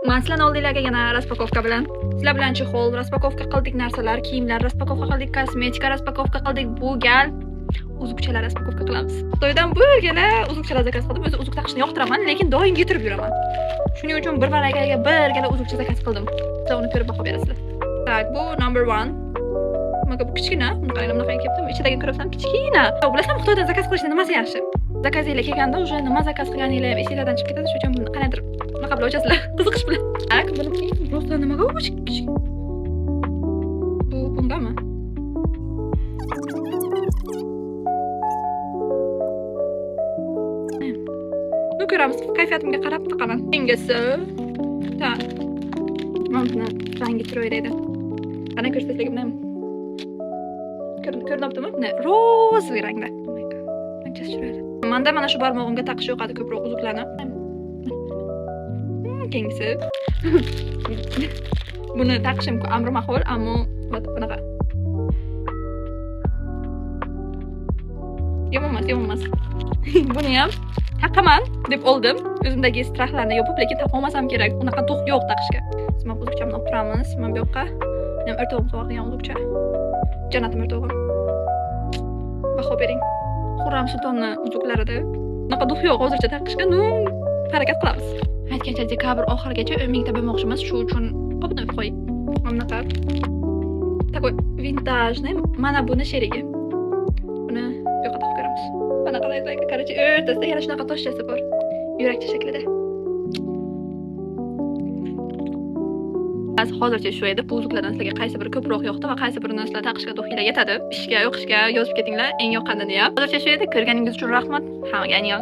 Men sizlarni oldinglarga yana raspakovka bilan. Sizlar bilan chexol, raspakovka qildik narsalar, kiyimlar raspakovka qildik, kosmetika raspakovka qildik, bu gal uzukchalar raspakovka qilamiz. Xitoydan birgina uzukchalar zakaz qildim. O'zi uzuk taqishni yoqtiraman, lekin doim yetirib yuraman. Shuning uchun bir varagaga birgina uzukcha zakaz qildim. Sizlar uni ko'rib baho berasizlar. Tak, bu number 1. Maka bu kichkina, buni qarang, bunaqa kelibdi. Ichidagi ko'ribsan, kichkina. Bilasizmi, Xitoydan zakaz qilishni nimasi yaxshi? Zakazinglar kelganda уже nima zakaz qilganinglar ham esinglardan chiqib ketadi. Shuning uchun buni qanaqadir bunaqa qilib ochasizlar. Qiziqish bilan. Tak, buni просто nimaga bu kichik? Bu bundami? Nu ko'ramiz, kayfiyatimga qarab taqaman. Kengasi. Tak. Mana buni rangi chiroyli edi. Qana ko'rsatishga bilaman. Ko'rinibdimi? Buni roza rangda. Qancha chiroyli. Menda mana shu barmog'imga taqish yoqadi ko'proq uzuklarni. Kengisi. Buni taqishim amri mahol, ammo bunaqa. Yomon emas. Buni ham taqaman deb oldim. O'zimdagi strahlarni yopib, lekin taqolmasam kerak. Unaqa to'q yo'q taqishga. Biz uzukchamni olib turamiz. Mana bu yoqqa. Men o'rtog'im sog'gan uzukcha. Janotim o'rtog'im. Baho bering. Xurram Sultonni uzuklarida unaqa duh yo'q hozircha taqishga. Harakat qilamiz. Aytgancha dekabr oxirigacha 10 ta bo'lmoqchimiz. Shu uchun obuna qo'y. Mana bunaqa. Takoy vintajniy. Mana buni sherigi. Buni bu yoqqa taqib ko'ramiz. Mana qalaydi, короче, o'rtasida yana shunaqa toshchasi bor. Yurakcha shaklida. Hozircha shu edi. Bu uzuklardan sizlarga qaysi biri ko'proq yoqdi va qaysi birini sizlar taqishga to'xinglar yetadi. Ishga, o'qishga yozib ketinglar, eng yoqqanini ham. Hozircha shu edi. Ko'rganingiz uchun rahmat. Hammaga